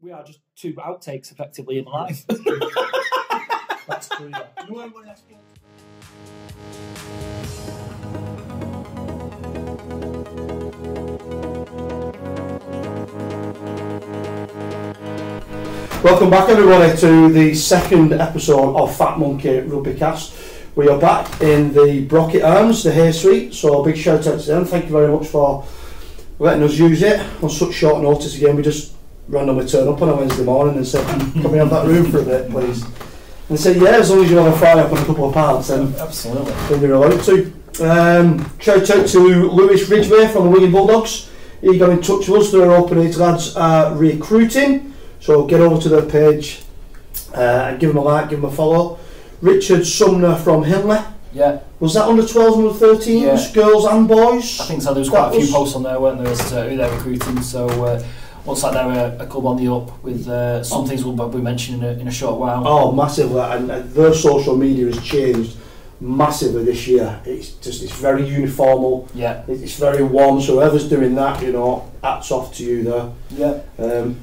We are just two outtakes effectively in life. That's true. Yeah. You know what I want to ask you? Welcome back, everybody, to the second episode of Fat Monkey Rugby Cast. We are back in the Brocket Arms, the Hay Suite, so a big shout out to them. Thank you very much for letting us use it on such short notice. Again, we just randomly turned up on a Wednesday morning and said, can we have that room for a bit, please? And they said, yeah, as long as you want to fry up on a couple of pounds, then absolutely, then you're allowed to. Shout out to Lewis Ridgway from the Wigan Bulldogs. He got in touch with us. Their open age lads are recruiting, so get over to their page and give them a like, give them a follow. Richard Sumner from Hinley. Yeah. Was that under 12s, under 13s, yeah, girls and boys? I think so. There was quite a few posts on there, weren't there, as to who they're recruiting. So looks like they're a club on the up with some things we'll be mentioning in a short while. Oh, massively, and their social media has changed massively this year. It's very uniformal. Yeah. It's very warm. So whoever's doing that, you know, hats off to you there. Yeah.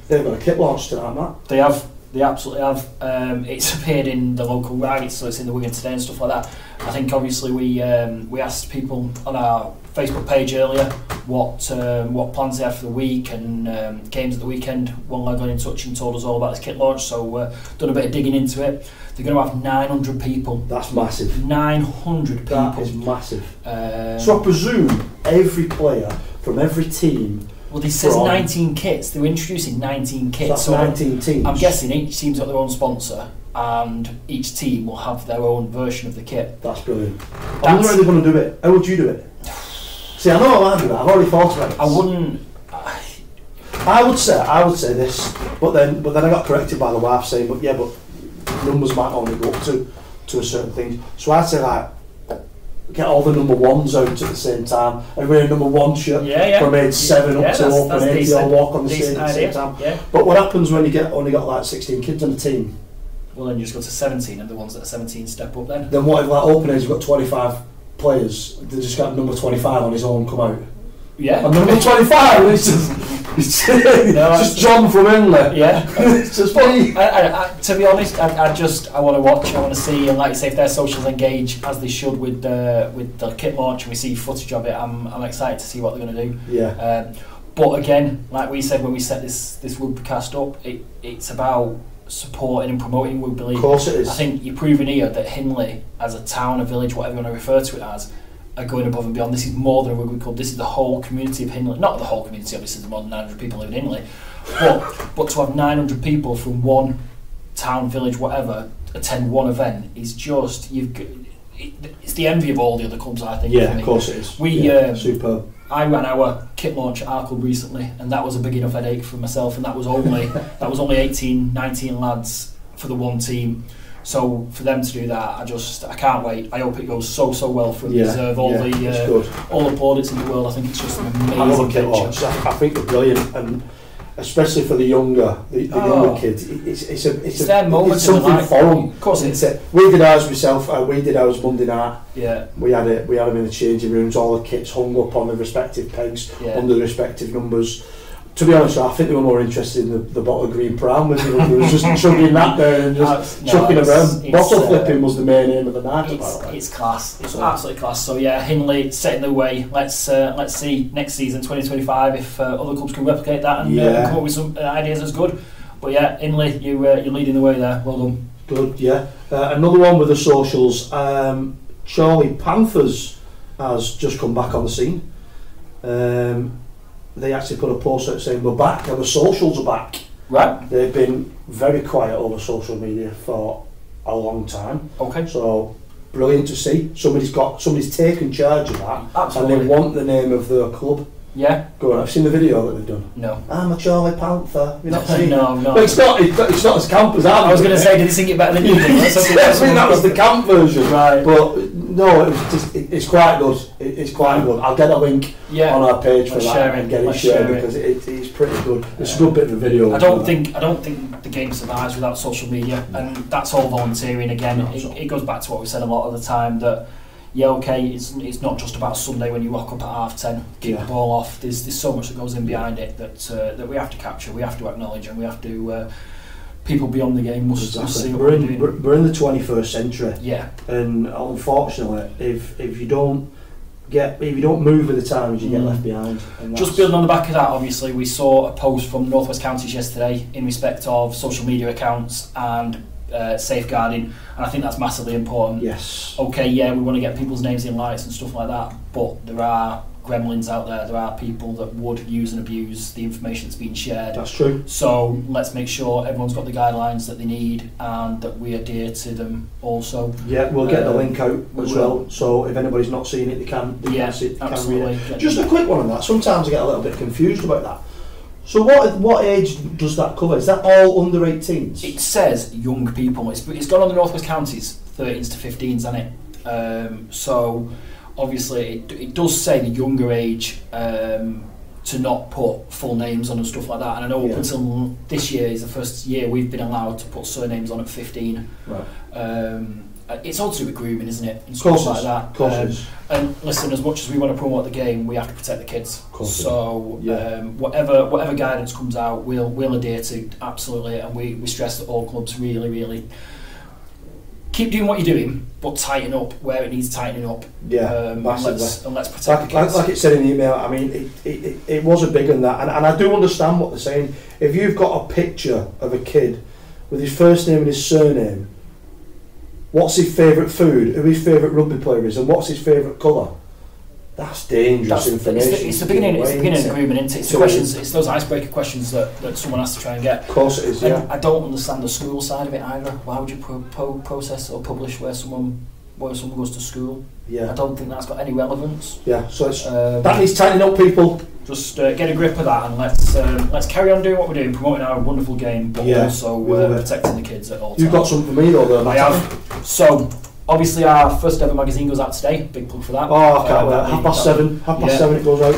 They've got a kit launch tonight, Matt. They have. They absolutely have. It's appeared in the local rights, so it's in the Wigan Today and stuff like that. I think obviously we asked people on our Facebook page earlier what plans they had for the week and games at the weekend. One lad got in touch and told us all about this kit launch, so done a bit of digging into it. They're going to have 900 people. That's massive. 900 people. That is massive. So I presume every player from every team. Well, this says 19 kits. They were introducing 19 kits. So that's 19 teams. I'm guessing each team's got their own sponsor, and each team will have their own version of the kit. That's brilliant. I wonder how they're going to do it. How would you do it? See, I know how I do that. I've already thought about it. I wouldn't. I would say this, but then I got corrected by the wife saying, but numbers might only go up to a certain thing. So I'd say like, get all the number ones out at the same time and wear a number one shirt from age 7 up to open 8. They'll walk on the same time. Yeah. But what happens when you only got like 16 kids on the team? Well, then you just go to 17 and the ones that are 17 step up then. Then what if like open age you've got 25 players, they just got number 25 on his own come out? Yeah. And number 25 it's just John from Hinley. Yeah. It's just funny. I, to be honest, I want to watch, I want to see, and like you say, if their socials engage as they should with the kit launch and we see footage of it, I'm excited to see what they're going to do. Yeah. But again, like we said when we set this rugby cast up, it's about supporting and promoting rugby league. Of course it is. I think you're proving here that Hinley, as a town, a village, whatever you want to refer to it as, are going above and beyond. This is more than a rugby club. This is the whole community of Hinley. Not the whole community, obviously, there's more than 900 people live in Hinley, but to have 900 people from one town, village, whatever, attend one event is just it's the envy of all the other clubs, I think. Yeah, of course it is. Superb. I ran our kit launch at our club recently, and that was a big enough headache for myself, and that was only 18, 19 lads for the one team. So for them to do that, I can't wait. I hope it goes so well for them. They deserve all the plaudits in the world. I think it's just an amazing venture. I think they're brilliant, and especially for the younger kids, it's their moment. It's something for them. Of course, we did ours myself. We did ours Monday night. Yeah, we had them in the changing rooms. All the kits hung up on the respective pegs under the respective numbers. To be honest, I think they were more interested in the bottle of green pram when they were just chugging that down and just chucking around. Bottle flipping was the main aim of the night. It's class. It's absolutely class. So yeah, Hinley setting the way. Let's see next season 2025 if other clubs can replicate that and come up with some ideas as good. But yeah, Hinley, you're leading the way there. Well done. Good. Yeah. Another one with the socials. Charlie Panthers has just come back on the scene. They actually put a post out saying we're back and the socials are back. Right. They've been very quiet over social media for a long time. Okay. So brilliant to see. Somebody's taken charge of that. Absolutely. And they want the name of their club. Yeah. Go on, I've seen the video that they've done. No. I'm a Charlie Panther. You're not seeing No. But it's not as camp as that. I was going to say, did he sing it better than you did? I think that was the camp version. Right. But no, it's quite good. It's quite good. I'll get a link on our page for that and get it shared because it's pretty good. It's a good bit of a video. I don't think the game survives without social media, and that's all volunteering again. It goes back to what we said a lot of the time, that yeah, okay, it's not just about Sunday when you rock up at 10:30, kick the ball off. There's so much that goes in behind it that we have to capture, we have to acknowledge, and we have to. People beyond the game must see what we're doing. We're in the 21st century. Yeah. And unfortunately, if you don't move with the times, you get left behind. Just building on the back of that, obviously, we saw a post from North West Counties yesterday in respect of social media accounts and safeguarding, and I think that's massively important. Yes. Okay, yeah, we want to get people's names in lights and stuff like that, but there are gremlins out there are people that would use and abuse the information that's being shared. That's true. So let's make sure everyone's got the guidelines that they need and that we adhere to them also. Yeah, we'll get the link out as well, so if anybody's not seen it, they can see it. Absolutely. Just a quick one on that. Sometimes I get a little bit confused about that. So what age does that cover? Is that all under 18s? It says young people. It's gone on the North West Counties, 13s to 15s, hasn't it? So obviously it does say the younger age to not put full names on and stuff like that. And I know up until this year is the first year we've been allowed to put surnames on at 15. Right. It's all to do with grooming, isn't it? And stuff like that. And listen, as much as we want to promote the game, we have to protect the kids. So whatever guidance comes out, we'll adhere to absolutely, and we stress that all clubs really keep doing what you're doing, but tighten up where it needs tightening up. Yeah, massively. And let's protect the kids. Like it said in the email, I mean, it was a big one that, and I do understand what they're saying. If you've got a picture of a kid with his first name and his surname, what's his favourite food, who his favourite rugby player is, and what's his favourite colour, that's dangerous information. It's the beginning of the agreement, isn't it? It's the questions, it's those icebreaker questions that someone has to try and get. Of course it is, yeah. I don't understand the school side of it either. Why would you process or publish where someone goes to school? Yeah. I don't think that's got any relevance. Yeah, so it's, that needs tightening up, people. Just get a grip of that, and let's carry on doing what we're doing, promoting our wonderful game, but also protecting the kids at all times. You've got something for me though, I have. So obviously our first ever magazine goes out today. Big plug for that. Oh, I can't wait. 7:30 it goes out.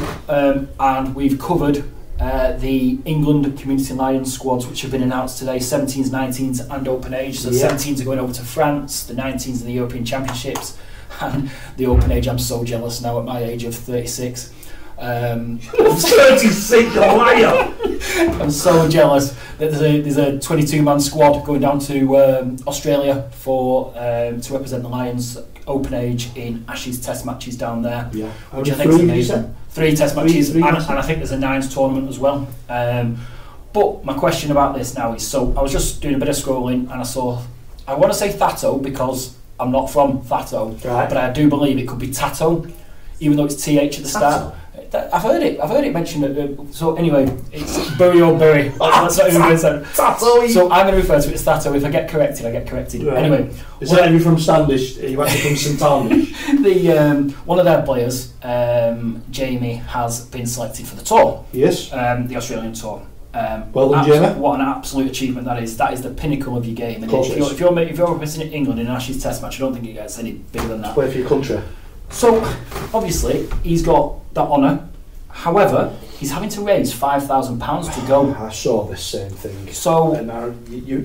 And we've covered the England Community Lions squads, which have been announced today, 17s, 19s and open age. So 17s are going over to France, the 19s are the European Championships, and the open age, I'm so jealous now at my age of 36. 36, liar! I'm so jealous that there's a 22-man squad going down to Australia for to represent the Lions open age in Ashes Test matches down there, which I think is amazing. 3 Test matches, and I think there's a 9s tournament as well. But my question about this now is, so I was just doing a bit of scrolling and I want to say Thatto because I'm not from Thatto, but I do believe it could be Tatto, even though it's TH at the start. I've heard it mentioned. So anyway, it's Bury or Bury. That's not even going to sound. So I'm going to refer to it as Thatto. If I get corrected, I get corrected. Right. Anyway, is that any from Standish? Are you actually from St Andrews? One of their players, Jamie, has been selected for the tour. Yes. The Australian tour. Well done, Jamie. What an absolute achievement that is. That is the pinnacle of your game. And if you're representing England in an Ashes Test match, I don't think it gets any bigger than that. Play for your country. So obviously he's got that honour. However, he's having to raise £5,000 to go. I saw the same thing. So you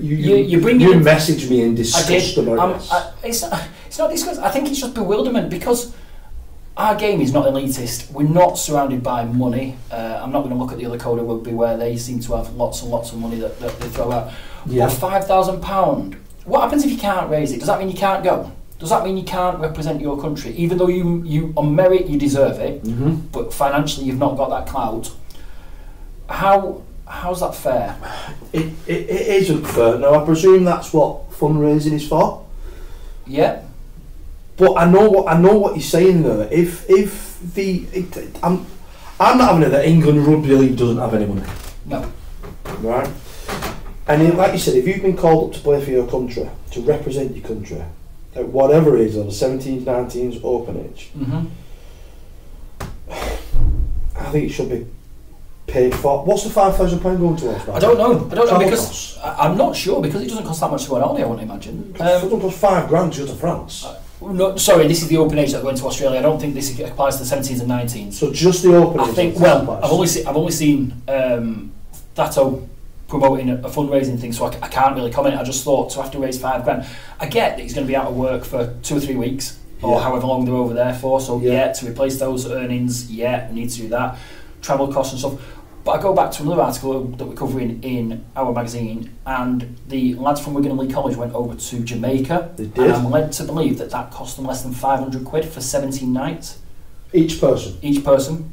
messaged me in disgust about this. It's not disgust. I think it's just bewilderment because our game is not elitist. We're not surrounded by money. I'm not going to look at the other code of rugby where they seem to have lots and lots of money that they throw out. Yeah. But £5,000. What happens if you can't raise it? Does that mean you can't go? Does that mean you can't represent your country? Even though you on merit you deserve it, but financially you've not got that clout. How's that fair? It isn't fair. Now I presume that's what fundraising is for. Yeah. But I know what you're saying though. I'm not having it that England Rugby League doesn't have any money. No. Right. And like you said, if you've been called up to play for your country, to represent your country, at whatever age, on the 17s, 19s, open age, I think it should be paid for. What's the £5,000 going towards? I don't know because I'm not sure because it doesn't cost that much to go on holiday, I wouldn't imagine. It doesn't cost £5,000 to go to France. No, sorry, this is the open age that are going to Australia. I don't think this applies to the 17s and 19s. So just the open age. I think. Well, I've only seen Thatto promoting a fundraising thing, so I can't really comment. I just thought to have to raise £5,000. I get that he's going to be out of work for 2 or 3 weeks, or however long they're over there for. So to replace those earnings, we need to do that. Travel costs and stuff. But I go back to another article that we're covering in our magazine, and the lads from Wigan and Lee College went over to Jamaica. They did. And I'm led to believe that cost them less than £500 for 17 nights. Each person.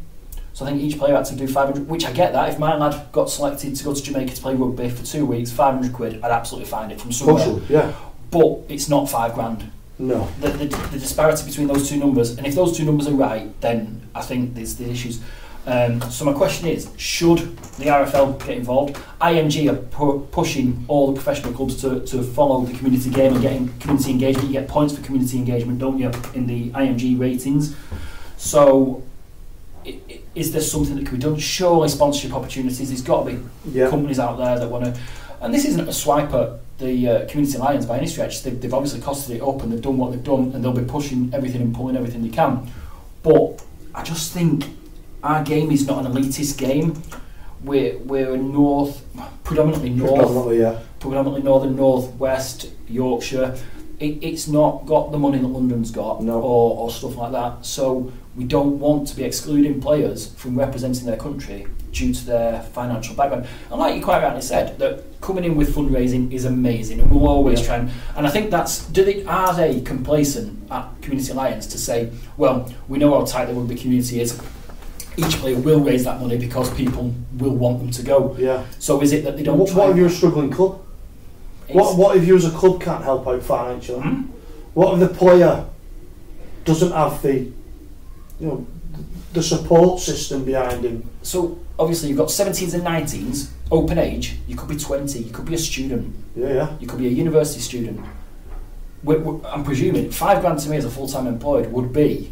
So I think each player had to do 500, which I get that. If my lad got selected to go to Jamaica to play rugby for 2 weeks, £500, I'd absolutely find it from somewhere. Social, yeah. But it's not £5,000. No. The disparity between those two numbers, and if those two numbers are right, then I think there's the issues. So my question is, should the RFL get involved? IMG are pushing all the professional clubs to follow the community game and getting community engagement. You get points for community engagement, don't you, in the IMG ratings? So is there something that can be done? Surely sponsorship opportunities. There's got to be companies out there that want to, and this isn't a swipe at the Community Alliance by any stretch. They've obviously costed it up and they've done what they've done, and they'll be pushing everything and pulling everything they can. But I just think our game is not an elitist game. We're a predominantly northern, northwest, Yorkshire. It's not got the money that London's got, or stuff like that. So we don't want to be excluding players from representing their country due to their financial background. And like you quite rightly said, that coming in with fundraising is amazing, and we'll always try and I think that's, are they complacent at Community Alliance to say, well, we know how tight the rugby community is, each player will raise that money because people will want them to go. Yeah. So is it that they don't what if you're a struggling club? What if you as a club can't help out financially? Mm-hmm. What if the player doesn't have the support system behind him? So obviously you've got 17s and 19s, open age. You could be 20. You could be a student. You could be a university student. I'm presuming £5,000 to me as a full-time employed would be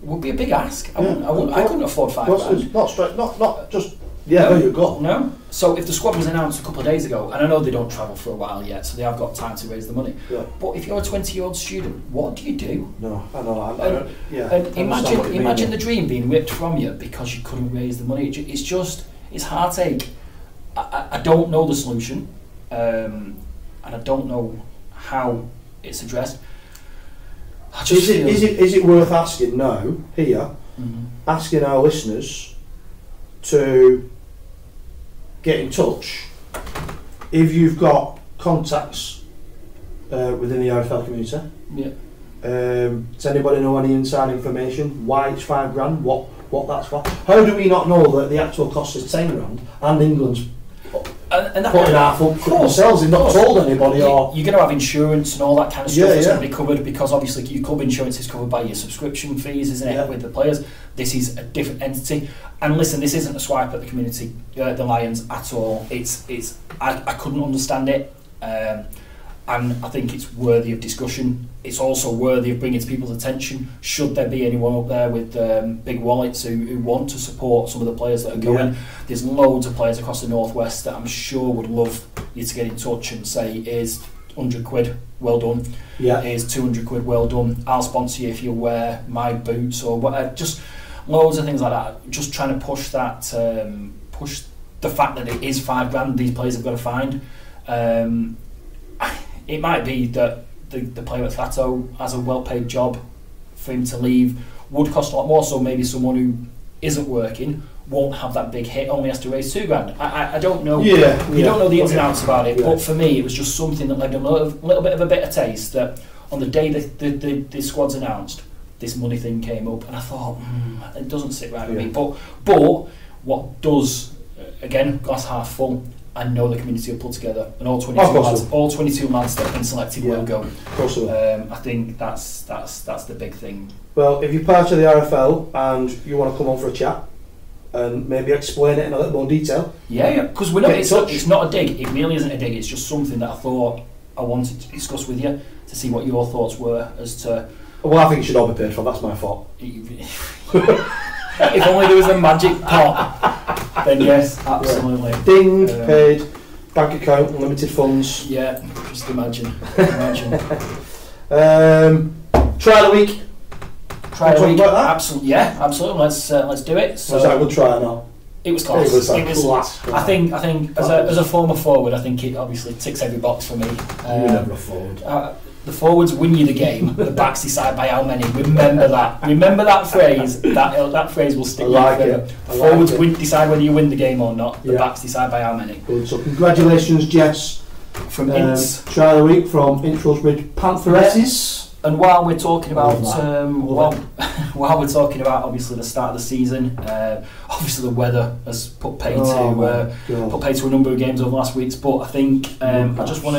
a big ask. I couldn't afford £5,000. Not just. Yeah, there you go. No. So if the squad was announced a couple of days ago, and I know they don't travel for a while yet, so they have got time to raise the money. Yeah. But if you're a 20-year-old student, what do you do? No, I know. And imagine the dream being ripped from you because you couldn't raise the money. It's heartache. I don't know the solution, and I don't know how it's addressed. Is it worth asking now here, asking our listeners to get in touch if you've got contacts within the RFL community? Yeah. Does anybody know any inside information? Why it's £5,000? What that's for? How do we not know that the actual cost is £10,000 and England's putting half up for themselves? They've not told anybody. You're going to have insurance and all that kind of stuff that's going to be covered, because obviously your club insurance is covered by your subscription fees, isn't it, with the players? This is a different entity. And listen, this isn't a swipe at the community, the Lions at all. I couldn't understand it, and I think it's worthy of discussion. It's also worthy of bringing to people's attention. Should there be anyone up there with big wallets who want to support some of the players that are going? There's loads of players across the Northwest that I'm sure would love you to get in touch and say, here's £100, well done. Here's £200, well done. I'll sponsor you if you wear my boots or whatever. Just loads of things like that. Just trying to push that, push the fact that it is £5,000 these players have got to find. It might be that the player at Thato has a well-paid job. For him to leave would cost a lot more, so maybe someone who isn't working won't have that big hit, only has to raise £2,000. I don't know. We don't know the ins and outs about it, but for me it was just something that left a little bit of a bitter taste, that on the day the squad's announced, this money thing came up, and I thought, it doesn't sit right with me. But what does, again, glass half full, I know the community will pull together, and all 22 lads that have been selected will go. I think that's the big thing. Well, if you're part of the RFL and you want to come on for a chat and maybe explain it in a little more detail, because we're not. It's not a dig. It really isn't a dig. It's just something that I thought I wanted to discuss with you to see what your thoughts were as to. Well, I think it should all be paid for. That's my fault. If only there was a magic pot, then yes, absolutely. Ding, paid, bank account, unlimited funds. Yeah, just imagine. Try the week. Try the week. Absolutely, absolutely. Let's do it. So, was that a good try or not? It was class. It was class. I think as a former forward, I think it obviously ticks every box for me. You were never a forward. the forwards win you the game, the backs decide by how many. Remember that. Remember that phrase. That phrase will stick. Forwards decide whether you win the game or not. The backs decide by how many. Good. So congratulations, Jess, from Ints. Try of the week from Ints Rusbridge Pantheresses. And while we're talking about while we're talking about obviously the start of the season, obviously the weather has put pay to a number of games over the last weeks. But I think I just want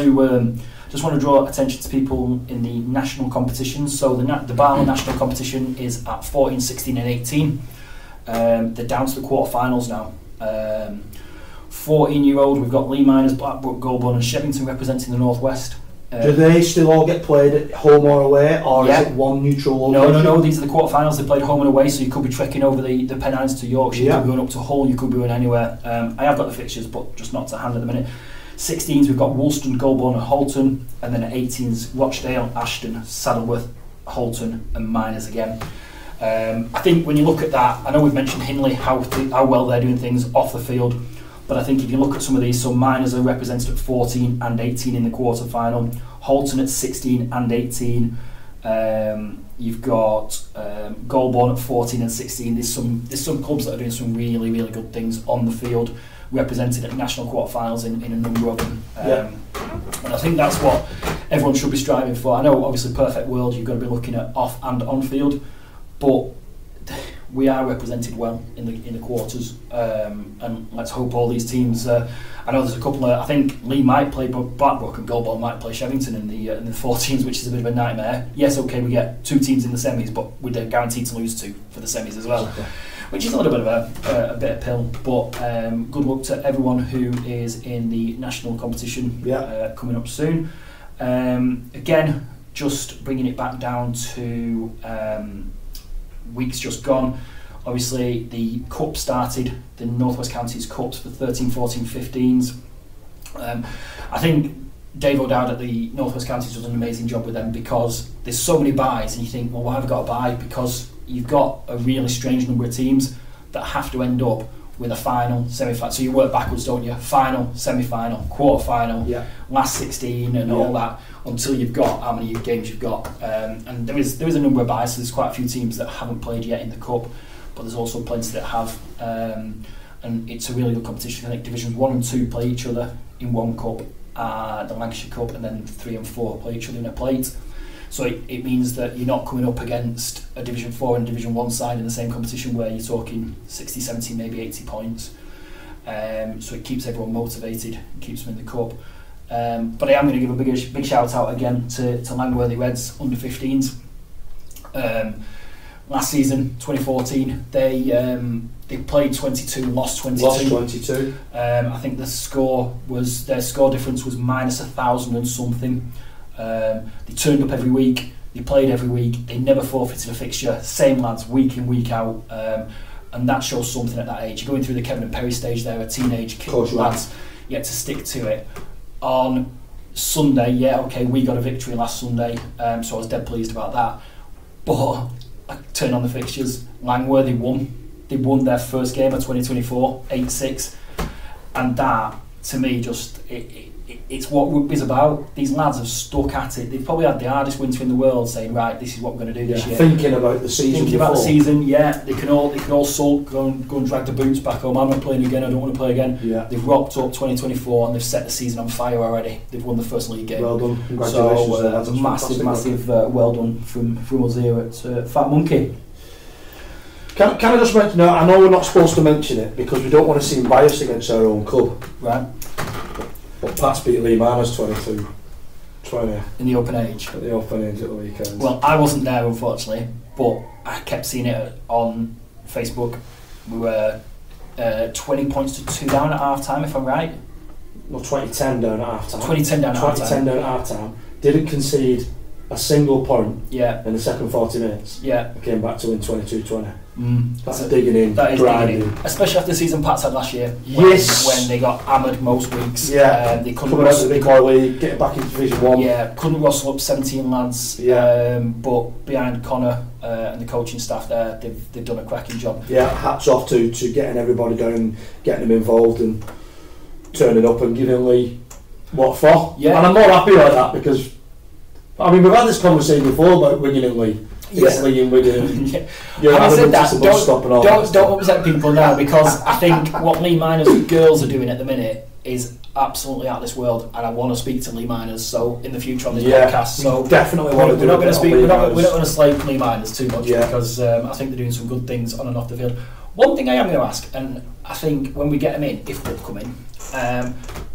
to draw attention to people in the national competitions. So the Barnwell national competition is at 14, 16 and 18. They're down to the quarterfinals now. 14-year-old, we've got Lee Miners, Blackbrook, Goulburn and Shevington representing the North West. Do they still all get played at home or away, or is it one neutral location? No. These are the quarterfinals. They played home and away, so you could be trekking over the Pennines to Yorkshire. You could be going up to Hull. You could be going anywhere. I have got the fixtures, but just not to hand at the minute. 16s, we've got Woolston, Goulburn and Halton, and then at 18s, Rochdale, Ashton, Saddleworth, Halton and Miners again. I think when you look at that, I know we've mentioned Hindley, how well they're doing things off the field, but I think if you look at some of these, so Miners are represented at 14 and 18 in the quarter final, Halton at 16 and 18. You've got Goulburn at 14 and 16. There's some clubs that are doing some really, really good things on the field, represented at national quarterfinals in a number of them. And I think that's what everyone should be striving for. I know, obviously, perfect world, you've got to be looking at off and on field, but we are represented well in the quarters, and let's hope all these teams. I know there's a couple. I think Lee might play Blackbrook and Goulburn might play Shevington in the 14s, which is a bit of a nightmare. Yes, okay, we get 2 teams in the semis, but we're guaranteed to lose 2 for the semis as well, which is a little bit of a bit of pill. But good luck to everyone who is in the national competition coming up soon. Again, just bringing it back down to weeks just gone. Obviously the cup started, the North West Counties Cups for 13, 14, 15s. I think Dave O'Dowd at the North West Counties does an amazing job with them, because there's so many buys and you think, well, why have I got a buy? Because you've got a really strange number of teams that have to end up with a final, semi-final. So you work backwards, don't you? Final, semi-final, quarter-final, last 16 and all that, until you've got how many games you've got. And there is a number of buys, so there's quite a few teams that haven't played yet in the Cup, but there's also plenty that have. And it's a really good competition. I think Divisions 1 and 2 play each other in one Cup, the Lancashire Cup, and then 3 and 4 play each other in a plate. So it means that you're not coming up against a Division 4 and Division 1 side in the same competition where you're talking 60, 70, maybe 80 points. So it keeps everyone motivated, keeps them in the Cup. But I am going to give a big shout out again to Langworthy Reds under 15s. Last season, 2014, they played 22, lost 22. Lost 22. I think their score difference was minus 1,000 and something. They turned up every week, they played every week, they never forfeited a fixture, same lads week in, week out, and that shows something at that age. You're going through the Kevin and Perry stage there, a teenage lads, yet to stick to it. On Sunday, we got a victory last Sunday, so I was dead pleased about that, but I turned on the fixtures, Langworthy won. They won their first game of 2024, 8-6, and that, to me, just it's what rugby's about. These lads have stuck at it. They've probably had the hardest winter in the world, saying, right, this is what we're going to do this year. Thinking about the season. They can all sulk, go and drag the boots back home. I'm not playing again. I don't want to play again. Yeah. They've rocked up 2024 and they've set the season on fire already. They've won the first league game. Well done. Congratulations. So that's massive well done from us here at Fat Monkey. Can I just mention? No, I know we're not supposed to mention it because we don't want to seem biased against our own club. Right. But Pats beat Lee Miners 22-20 in the open age. At the open age at the weekend. Well, I wasn't there unfortunately, but I kept seeing it on Facebook. We were 20 points to 2 down at half time, if I'm right. No, 20-10 down at half time. 20-10 down at half time. 20-10 down at half time. Didn't concede a single point in the second 40 minutes. Yeah. Came back to win 22-20. That's digging in. That is digging in. Especially after the season Pats had last year. When they got hammered most weeks. Yeah. They couldn't coming out of the big boy league, getting back into Division 1. Yeah, couldn't rustle up 17 lads. Yeah. But behind Connor and the coaching staff there, they've done a cracking job. Yeah, hats off to getting everybody down, getting them involved and turning up and giving Lee what for. Yeah. And I'm more happy like that because I mean, we've had this conversation before about Wigan and Lee. Lee and Wigan. Having said that, don't upset people now, because I think what Lee Miners girls are doing at the minute is absolutely out of this world, and I want to speak to Lee Miners. So in the future on this podcast, so definitely want to do. We're not going to slate Lee Miners too much, because I think they're doing some good things on and off the field. One thing I am going to ask, and I think when we get them in, if they'll come in,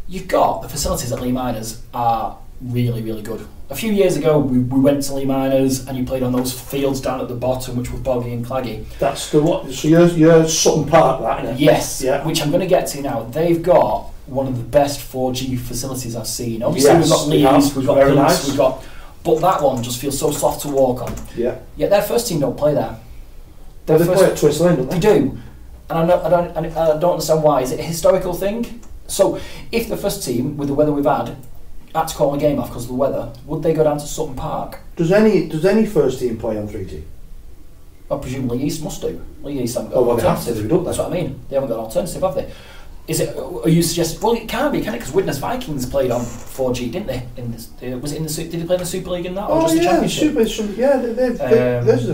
you've got the facilities at Lee Miners are really, really good. A few years ago, we went to Lee Miners and you played on those fields down at the bottom, which were boggy and claggy. That's the what? So you're Sutton Park, that, isn't it? Yes, which I'm going to get to now. They've got one of the best 4G facilities I've seen. Obviously, we've got Leeds, we've got Leeds, nice. But that one just feels so soft to walk on. Yeah. Yet their first team don't play there. They play at Twist Lane, don't they? They do, and I don't understand why. Is it a historical thing? So, if the first team, with the weather we've had to call a game off because of the weather, would they go down to Sutton Park? Does any first team play on 3G? Well, presumably East must do. East haven't got an alternative. That's what I mean. They haven't got an alternative, have they? Is it? Are you suggesting? Well, it can be, can it? Because Widnes Vikings played on 4G, didn't they? Was it in the? Did they play in the Super League in that, or just the Championship? Those are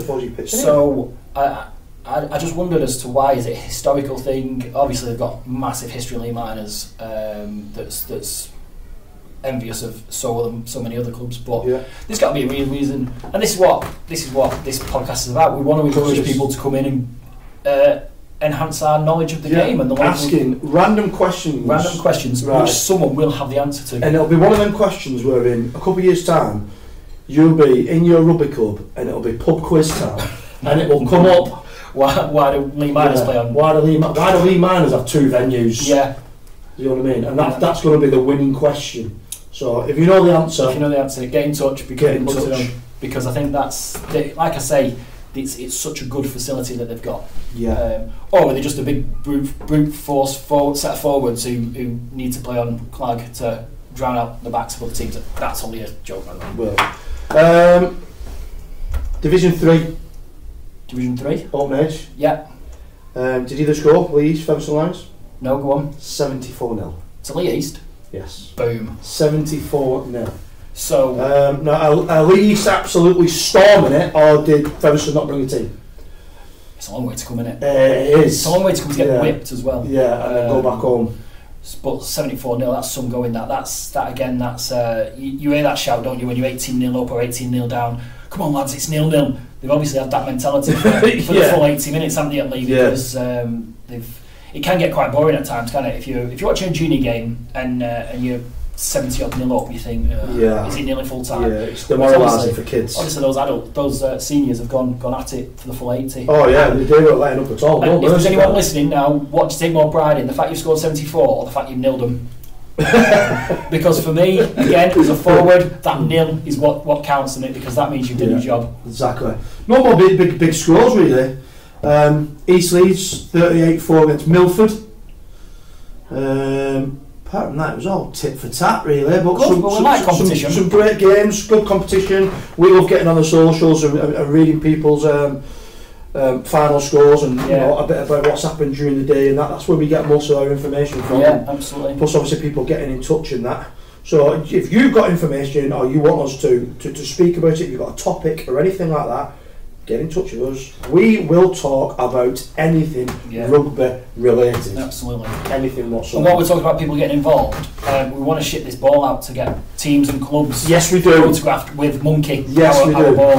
the 4G pitch. So I just wondered as to why. Is it a historical thing? Obviously, they've got massive history in Lee Miners. That's envious of so many other clubs, but there's got to be a real reason. And this is what this podcast is about. We want to encourage people to come in and enhance our knowledge of the game and the asking random questions, right, which someone will have the answer to. And it'll be one of them questions where in a couple of years' time you'll be in your rugby club and it'll be pub quiz time, and it will come up. Why do Lee Miners play on? Why do Lee Miners have two venues? Yeah, you know what I mean. And that's going to be the winning question. So if you know the answer, get in touch. Because I think that's, like I say, it's such a good facility that they've got. Yeah. Or are they just a big brute force set of forwards who need to play on clag to drown out the backs of other teams? That's only a joke, by the way. Well, Division 3. Division 3. Open Edge. Yeah. Did either score? Leeds, Featherstone Lions? No, go on. 74-0. To Lee East? Yes. Boom. 74-0. So now, are Leeds absolutely storming it, or did Featherstone not bring a team? It's a long way to come, innit? It is. It's a long way to come to get whipped as well. Yeah, and then go back home. But 74-0, that's some going. That's you hear that shout, don't you, when you're 18-0 up or 18-0 down? Come on, lads, it's 0-0. They've obviously had that mentality for the full 80 minutes, haven't they, at Lee? Because it can get quite boring at times, can't it? If you're watching a junior game and you're 70-odd-0 up, you think, is it nearly full time? Yeah, it's demoralising for kids. Obviously, those seniors have gone at it for the full 80. Oh yeah, they don't letting up at all. If there's anyone listening now, what do you take more pride in, the fact you've scored 74 or the fact you've nilled them? Because for me, again, as a forward, that nil is what counts in it, because that means you've done your job. Exactly. No more big scores really. East Leeds 38-4 against Milford. Apart from that, it was all tit for tat really. But some great games, good competition. We love getting on the socials and reading people's final scores and you know, a bit about what's happened during the day, and that's where we get most of our information from. Yeah, absolutely. Plus obviously people getting in touch and that. So if you've got information or you want us to speak about it, if you've got a topic or anything like that, get in touch with us. We will talk about anything rugby related. Absolutely. Anything whatsoever. And while we're talking about people getting involved, we want to ship this ball out to get teams and clubs photographed with Monkey, our ball.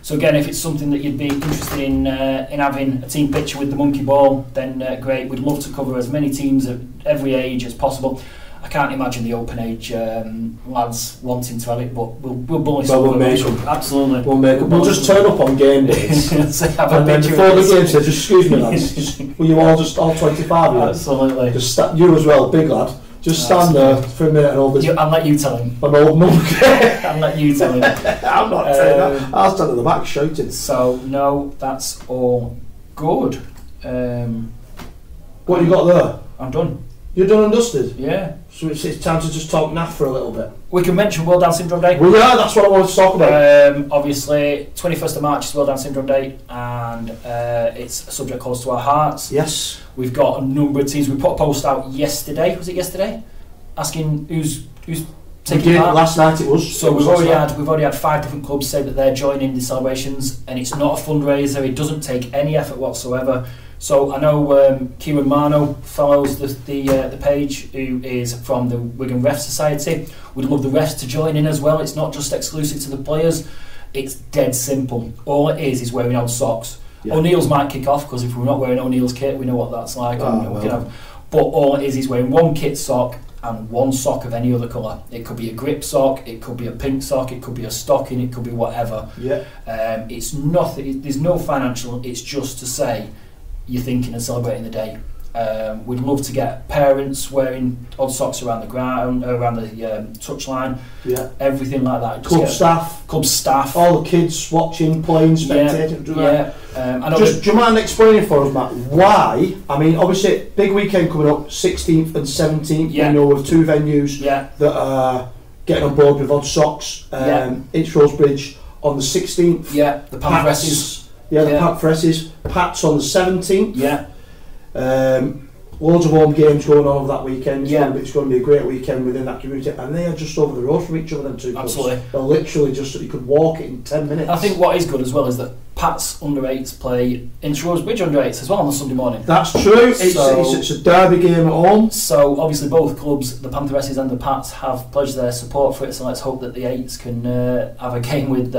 So again, if it's something that you'd be interested in having a team picture with the Monkey ball, then great. We'd love to cover as many teams at every age as possible. I can't imagine the open age lads wanting to have it, but we'll bully some. We'll make them. Absolutely. We'll just turn up on game days. And then before the game says, excuse me lads, will you all 25 of you? Absolutely. You as well, big lad. Just stand there for a minute and hold this. I'll let you tell him. An old Monkey. I'll let you tell him. I'm not saying that. I'll stand at the back shouting. So no, that's all good. What you got there? I'm done. You're done and dusted? Yeah. So it's time to just talk naff for a little bit. We can mention World Down Syndrome Day. Well, yeah, that's what I wanted to talk about. Obviously, 21st of March is World Down Syndrome Day, and it's a subject close to our hearts. Yes. We've got a number of teams. We put a post out yesterday. Was it yesterday? Asking whose taking part. Last night it was. So we've already had 5 different clubs say that they're joining the celebrations, and it's not a fundraiser. It doesn't take any effort whatsoever. So I know Kieran Marno follows the page, who is from the Wigan Ref Society. We'd love the refs to join in as well. It's not just exclusive to the players. It's dead simple. All it is wearing old socks. Yeah. O'Neill's might kick off, because if we're not wearing O'Neill's kit, we know what that's like. But all it is wearing one kit sock and one sock of any other colour. It could be a grip sock, it could be a pink sock, it could be a stocking, it could be whatever. Yeah. It's nothing. There's no financial. It's just to say you're thinking of celebrating the day. We'd love to get parents wearing odd socks around the ground, around the touchline, everything like that. Club staff, all the kids watching, playing, spectating. Do you mind explaining for us, Matt, why? I mean, obviously, big weekend coming up, 16th and 17th. You know, with 2 venues that are getting on board with odd socks. It's Rosebridge on the 16th. Yeah, the Pantresses. The Pantresses. Pats on the 17th. Loads of home games going on over that weekend. It's going to be a great weekend within that community, and they are just over the road from each other, them 2 clubs. Absolutely. They're literally just, you could walk it in 10 minutes. I think what is good as well is that Pat's under 8s play into Rosebridge under 8s as well on the Sunday morning. That's true. It's a derby game at home. So obviously both clubs, the Pantresses and the Pats, have pledged their support for it, so let's hope that the 8s can have a game with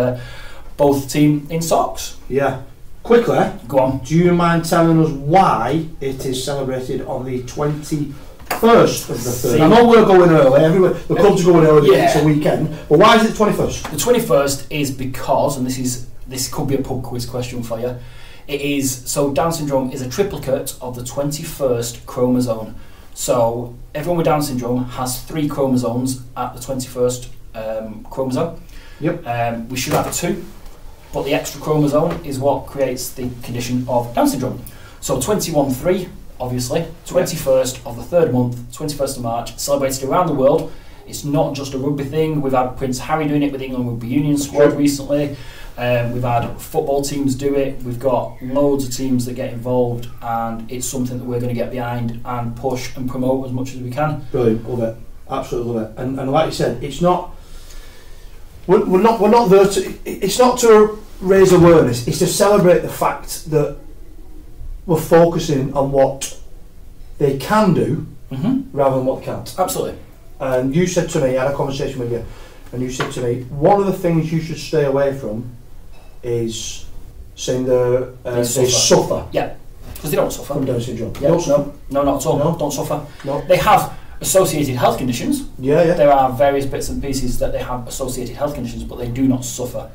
both team in socks. Yeah. Quickly, go on. Do you mind telling us why it is celebrated on the 21st of the 3rd? I know we're going early, everywhere. The clubs are going early, it's a weekend. But why is it 21st? The 21st is because, and this could be a pub quiz question for you, it is, so Down syndrome is a triplicate of the 21st chromosome. So everyone with Down syndrome has 3 chromosomes at the 21st chromosome. Yep. We should have 2. But the extra chromosome is what creates the condition of Down syndrome. So 21-3, obviously, 21st of the 3rd month, 21st of March, celebrated around the world. It's not just a rugby thing. We've had Prince Harry doing it with England Rugby Union squad recently. We've had football teams do it. We've got loads of teams that get involved, and it's something that we're going to get behind and push and promote as much as we can. Brilliant, love it, absolutely love it. And like you said, it's not. We're not there to. It's not to raise awareness. It's to celebrate the fact that we're focusing on what they can do rather than what they can't. Absolutely. And you said to me, I had a conversation with you, and you said to me, one of the things you should stay away from is saying they suffer. Yeah, because they don't suffer from Down syndrome. Yeah, no, not at all. No. Don't suffer. No. They have associated health conditions. There are various bits and pieces that they have associated health conditions, but they do not suffer.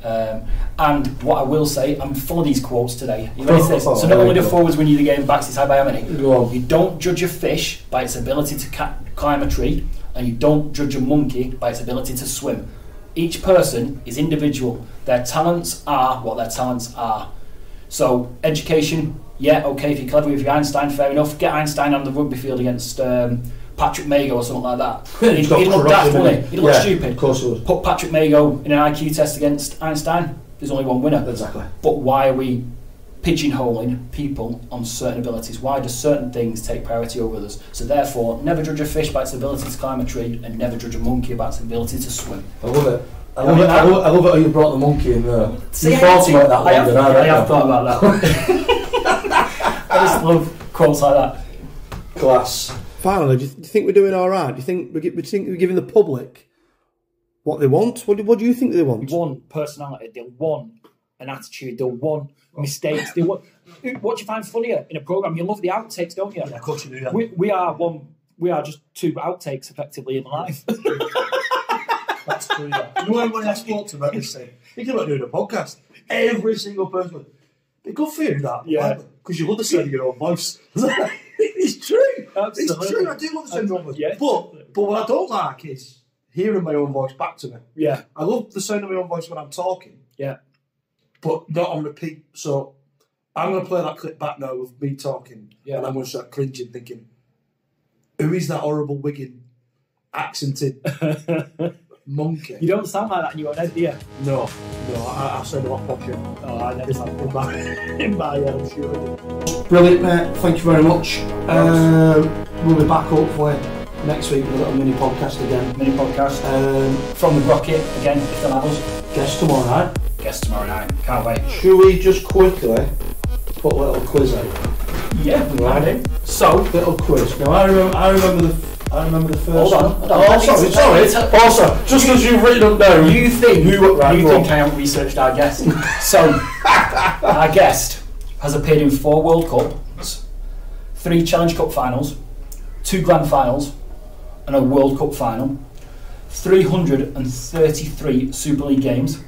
And what I will say, I'm full of these quotes today. You ready for this? So not only do forwards win you the game, backs decide by how many. You don't judge a fish by its ability to climb a tree, and you don't judge a monkey by its ability to swim. Each person is individual. Their talents are what their talents are. So education, if you're clever with your Einstein, fair enough. Get Einstein on the rugby field against Patrick Mago or something like that. He'd look daft, wouldn't he? He'd look stupid. Of course he would. Put Patrick Mago in an IQ test against Einstein, there's only one winner. Exactly. But why are we pigeonholing people on certain abilities? Why do certain things take priority over others? So therefore, never judge a fish by its ability to climb a tree, and never judge a monkey by its ability to swim. I love it. I love it how you brought the monkey in there. See, I have thought about that. I just love quotes like that. Class. Finally, do you think we're doing all right? Do you think we're giving the public what they want? What do you think they want? They want personality. They want an attitude. They want mistakes. They want. What do you find funnier in a program? You love the outtakes, don't you? Yeah, of course you do. Yeah. We are just 2 outtakes effectively in life. That's true. You know when I spoke to about this thing, thinking about doing a podcast, every single person, it's good for you that, because you love the sound of your own voice. It's true. Absolutely. It's true. I do love the sound of my own voice. Yeah. But what I don't like is hearing my own voice back to me. Yeah. I love the sound of my own voice when I'm talking. Yeah. But not on repeat. So I'm going to play that clip back now of me talking, and I'm going to start cringing, thinking, who is that horrible Wigan accented monkey? You don't sound like that in your own head, do you? No, I sound a lot posher. Oh, I never sound in my head, I'm sure. Brilliant, mate. Thank you very much. We'll be back hopefully next week with a little mini podcast again. Mini podcast from the Rocket again. If they'll have us. Guess tomorrow night. Guess tomorrow night. Can't wait. Should we just quickly put a little quiz out? Yeah, we can do. So, little quiz. Now I remember the first hold on. one. Oh, sorry. Also, just because you've written them down. You think I haven't researched our guest. So, our guest has appeared in 4 World Cups, 3 Challenge Cup finals, 2 Grand Finals, and a World Cup final, 333 Super League games,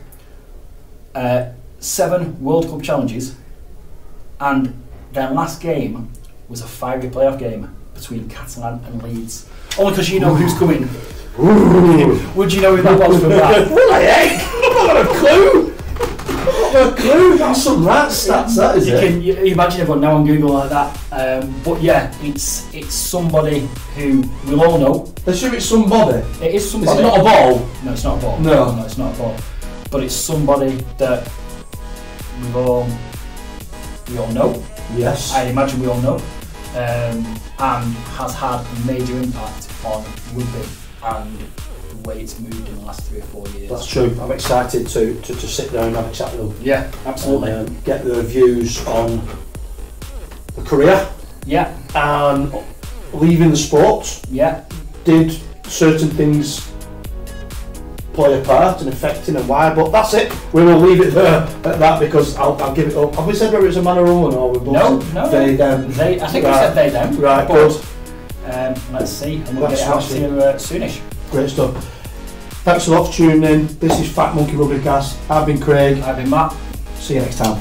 7 World Cup challenges, and their last game was a 5-way playoff game between Catalan and Leeds. Only because you know who's coming. Would you know who that was from that? What the heck? I've not got a clue. That's some rat stats, that is it. You imagine everyone now on Google like that. But yeah, it's somebody who we'll all know. Assume it's somebody. It is somebody. Is it not a ball? No, it's not a ball. No, it's not a ball. But it's somebody that we all know. Yes. I imagine we all know. And has had a major impact on rugby and the way it's moved in the last 3 or 4 years. That's true. I'm excited to sit down and have a chat with them. Yeah, absolutely. And get their views on the career. Yeah. And leaving the sport. Yeah. Did certain things play a part in affecting and why? But that's it. We will leave it there at that because I'll give it up. Have we said whether it's a man or a woman or we both? No. They, them. They. I think we said they, them. Right. But, Good. Let's see, and we'll get it out to you soonish. Great stuff. Thanks a lot for tuning in. This is Fat Monkey Rugby Cast. I've been Craig. I've been Matt. See you next time.